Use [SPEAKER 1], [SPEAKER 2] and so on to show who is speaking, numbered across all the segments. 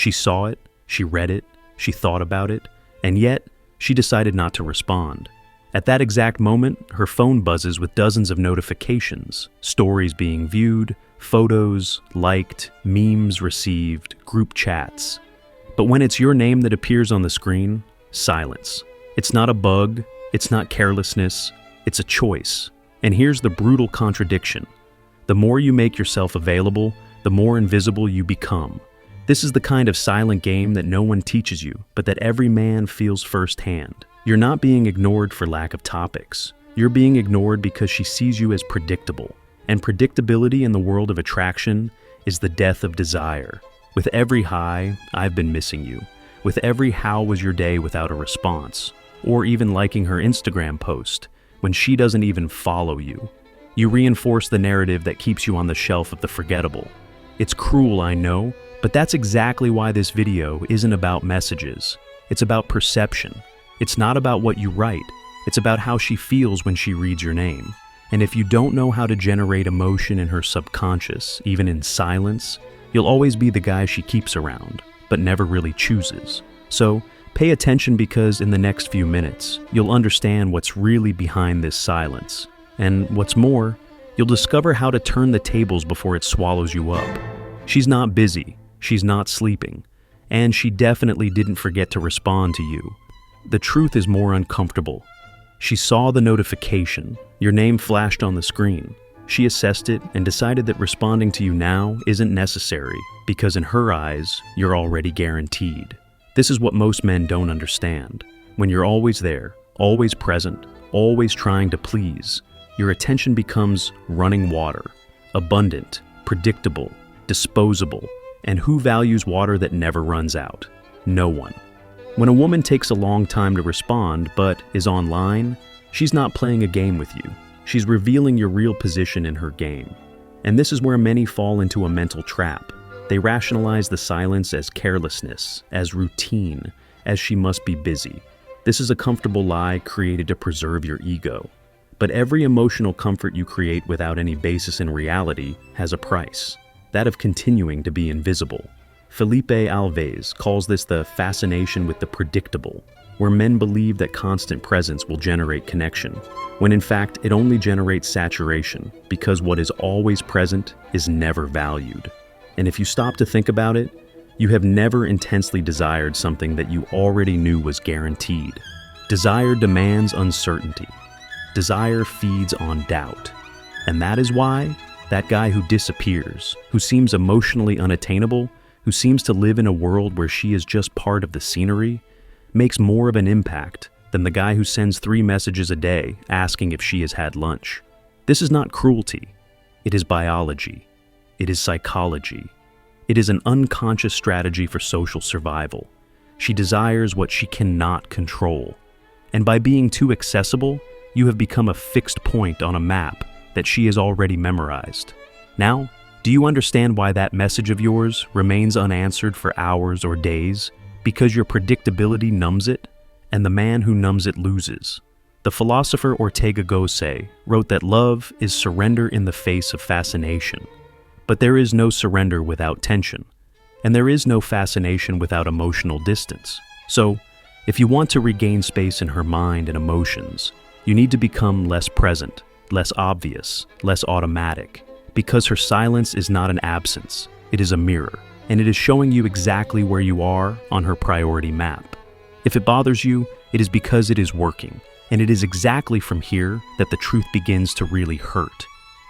[SPEAKER 1] She saw it, she read it, she thought about it, and yet she decided not to respond. At that exact moment, her phone buzzes with dozens of notifications, stories being viewed, photos, liked, memes received, group chats. But when it's your name that appears on the screen, silence. It's not a bug, it's not carelessness, it's a choice. And here's the brutal contradiction. The more you make yourself available, the more invisible you become. This is the kind of silent game that no one teaches you, but that every man feels firsthand. You're not being ignored for lack of topics. You're being ignored because she sees you as predictable. And predictability in the world of attraction is the death of desire. With every high, I've been missing you. With every how was your day without a response, or even liking her Instagram post when she doesn't even follow you. You reinforce the narrative that keeps you on the shelf of the forgettable. It's cruel, I know, but that's exactly why this video isn't about messages. It's about perception. It's not about what you write. It's about how she feels when she reads your name. And if you don't know how to generate emotion in her subconscious, even in silence, you'll always be the guy she keeps around, but never really chooses. So, pay attention because in the next few minutes, you'll understand what's really behind this silence. And what's more, you'll discover how to turn the tables before it swallows you up. She's not busy, she's not sleeping, and she definitely didn't forget to respond to you. The truth is more uncomfortable. She saw the notification, your name flashed on the screen. She assessed it and decided that responding to you now isn't necessary because in her eyes, you're already guaranteed. This is what most men don't understand. When you're always there, always present, always trying to please, your attention becomes running water, abundant, predictable, disposable, and who values water that never runs out? No one. When a woman takes a long time to respond but is online, she's not playing a game with you. She's revealing your real position in her game. And this is where many fall into a mental trap. They rationalize the silence as carelessness, as routine, as she must be busy. This is a comfortable lie created to preserve your ego. But every emotional comfort you create without any basis in reality has a price, that of continuing to be invisible. Felipe Alves calls this the fascination with the predictable, where men believe that constant presence will generate connection, when in fact it only generates saturation, because what is always present is never valued. And if you stop to think about it, you have never intensely desired something that you already knew was guaranteed. Desire demands uncertainty. Desire feeds on doubt. And that is why that guy who disappears, who seems emotionally unattainable, who seems to live in a world where she is just part of the scenery, makes more of an impact than the guy who sends 3 messages a day asking if she has had lunch. This is not cruelty. It is biology. It is psychology. It is an unconscious strategy for social survival. She desires what she cannot control. And by being too accessible, you have become a fixed point on a map that she has already memorized. Now, do you understand why that message of yours remains unanswered for hours or days? Because your predictability numbs it, and the man who numbs it loses. The philosopher Ortega Gasset wrote that love is surrender in the face of fascination. But there is no surrender without tension, and there is no fascination without emotional distance. So, if you want to regain space in her mind and emotions, you need to become less present, less obvious, less automatic, because her silence is not an absence, it is a mirror, and it is showing you exactly where you are on her priority map. If it bothers you, it is because it is working, and it is exactly from here that the truth begins to really hurt.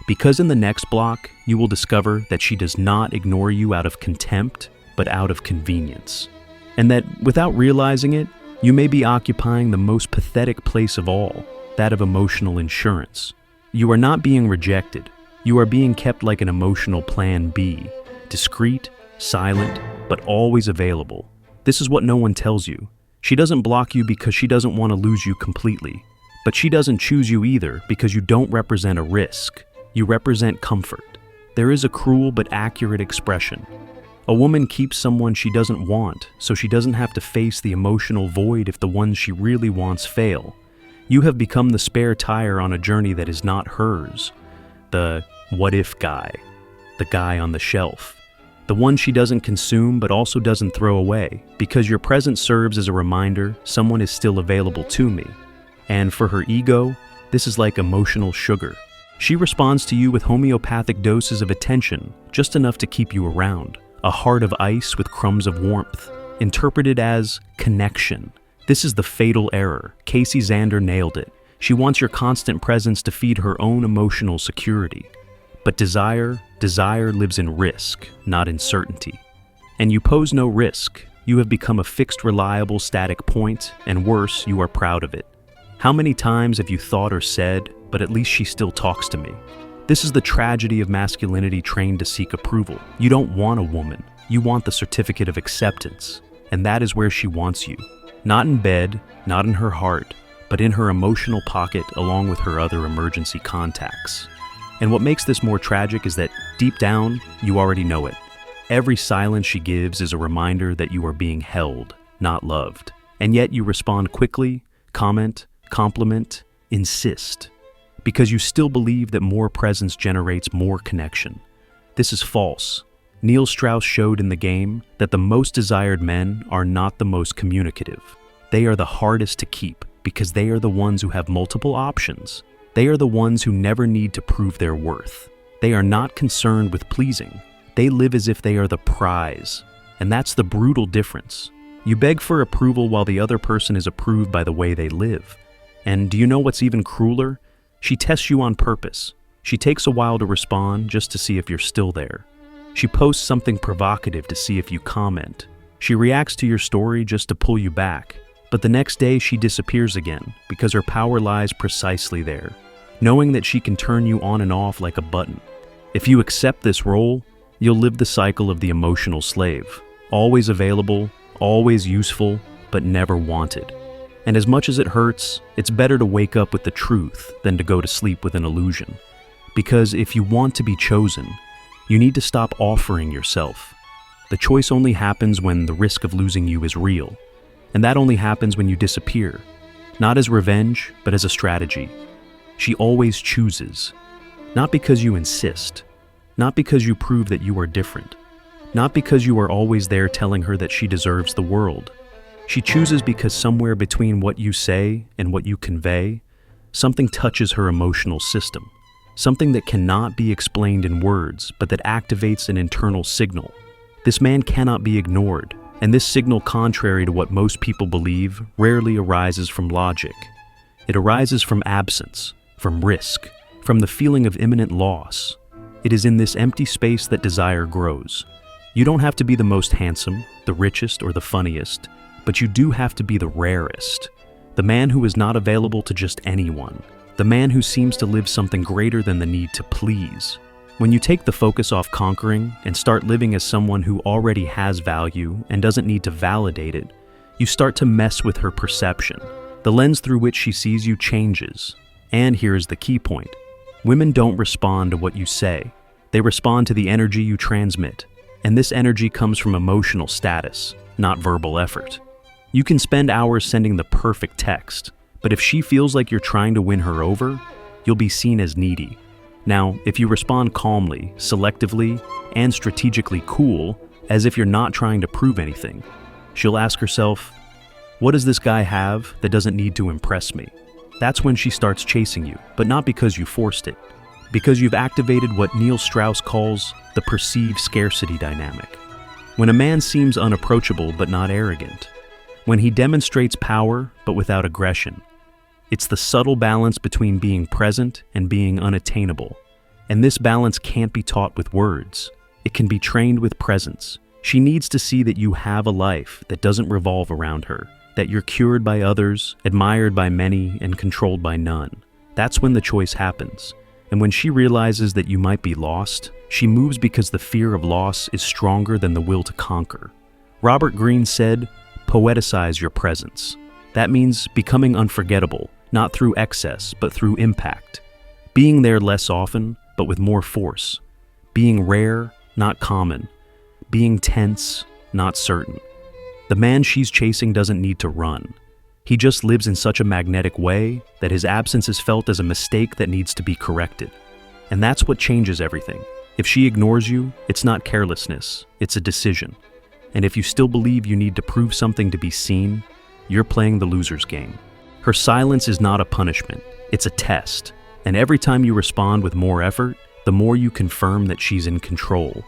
[SPEAKER 1] Because in the next block, you will discover that she does not ignore you out of contempt, but out of convenience. And that, without realizing it, you may be occupying the most pathetic place of all, that of emotional insurance. You are not being rejected. You are being kept like an emotional plan B, discreet, silent, but always available. This is what no one tells you. She doesn't block you because she doesn't want to lose you completely, but she doesn't choose you either because you don't represent a risk. You represent comfort. There is a cruel but accurate expression. A woman keeps someone she doesn't want so she doesn't have to face the emotional void if the ones she really wants fail. You have become the spare tire on a journey that is not hers. The what-if guy. The guy on the shelf. The one she doesn't consume but also doesn't throw away, because your presence serves as a reminder someone is still available to me. And for her ego, this is like emotional sugar. She responds to you with homeopathic doses of attention, just enough to keep you around. A heart of ice with crumbs of warmth, interpreted as connection. This is the fatal error. Casey Zander nailed it. She wants your constant presence to feed her own emotional security. But desire lives in risk, not in certainty. And you pose no risk. You have become a fixed, reliable, static point, and worse, you are proud of it. How many times have you thought or said, but at least she still talks to me? This is the tragedy of masculinity trained to seek approval. You don't want a woman. You want the certificate of acceptance. And that is where she wants you. Not in bed, not in her heart, but in her emotional pocket along with her other emergency contacts. And what makes this more tragic is that deep down, you already know it. Every silence she gives is a reminder that you are being held, not loved. And yet you respond quickly, comment, compliment, insist. Because you still believe that more presence generates more connection. This is false. Neil Strauss showed in The Game that the most desired men are not the most communicative. They are the hardest to keep because they are the ones who have multiple options. They are the ones who never need to prove their worth. They are not concerned with pleasing. They live as if they are the prize. And that's the brutal difference. You beg for approval while the other person is approved by the way they live. And do you know what's even crueler? She tests you on purpose. She takes a while to respond just to see if you're still there. She posts something provocative to see if you comment. She reacts to your story just to pull you back. But the next day she disappears again because her power lies precisely there, knowing that she can turn you on and off like a button. If you accept this role, you'll live the cycle of the emotional slave. Always available, always useful, but never wanted. And as much as it hurts, it's better to wake up with the truth than to go to sleep with an illusion. Because if you want to be chosen, you need to stop offering yourself. The choice only happens when the risk of losing you is real. And that only happens when you disappear. Not as revenge, but as a strategy. She always chooses. Not because you insist. Not because you prove that you are different. Not because you are always there telling her that she deserves the world. She chooses because somewhere between what you say and what you convey, something touches her emotional system. Something that cannot be explained in words, but that activates an internal signal. This man cannot be ignored, and this signal, contrary to what most people believe, rarely arises from logic. It arises from absence, from risk, from the feeling of imminent loss. It is in this empty space that desire grows. You don't have to be the most handsome, the richest, or the funniest, but you do have to be the rarest. The man who is not available to just anyone. The man who seems to live something greater than the need to please. When you take the focus off conquering and start living as someone who already has value and doesn't need to validate it, you start to mess with her perception. The lens through which she sees you changes. And here is the key point. Women don't respond to what you say. They respond to the energy you transmit. And this energy comes from emotional status, not verbal effort. You can spend hours sending the perfect text, but if she feels like you're trying to win her over, you'll be seen as needy. Now, if you respond calmly, selectively, and strategically cool, as if you're not trying to prove anything, she'll ask herself, what does this guy have that doesn't need to impress me? That's when she starts chasing you, but not because you forced it. Because you've activated what Neil Strauss calls the perceived scarcity dynamic. When a man seems unapproachable but not arrogant. When he demonstrates power but without aggression. It's the subtle balance between being present and being unattainable. And this balance can't be taught with words. It can be trained with presence. She needs to see that you have a life that doesn't revolve around her, that you're cured by others, admired by many, and controlled by none. That's when the choice happens. And when she realizes that you might be lost, she moves because the fear of loss is stronger than the will to conquer. Robert Greene said, poeticize your presence. That means becoming unforgettable, not through excess, but through impact. Being there less often, but with more force. Being rare, not common. Being tense, not certain. The man she's chasing doesn't need to run. He just lives in such a magnetic way that his absence is felt as a mistake that needs to be corrected. And that's what changes everything. If she ignores you, it's not carelessness, it's a decision. And if you still believe you need to prove something to be seen, you're playing the loser's game. Her silence is not a punishment, it's a test. And every time you respond with more effort, the more you confirm that she's in control.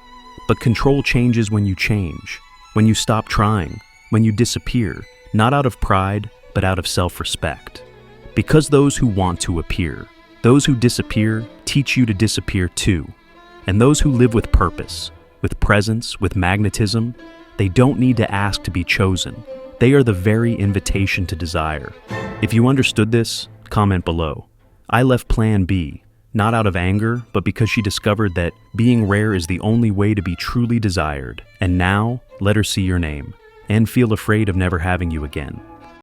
[SPEAKER 1] But control changes when you change, when you stop trying, when you disappear, not out of pride, but out of self-respect. Because those who want to appear, those who disappear, teach you to disappear too. And those who live with purpose, with presence, with magnetism, they don't need to ask to be chosen. They are the very invitation to desire. If you understood this, comment below. I left Plan B, not out of anger, but because she discovered that being rare is the only way to be truly desired. And now, let her see your name, and feel afraid of never having you again.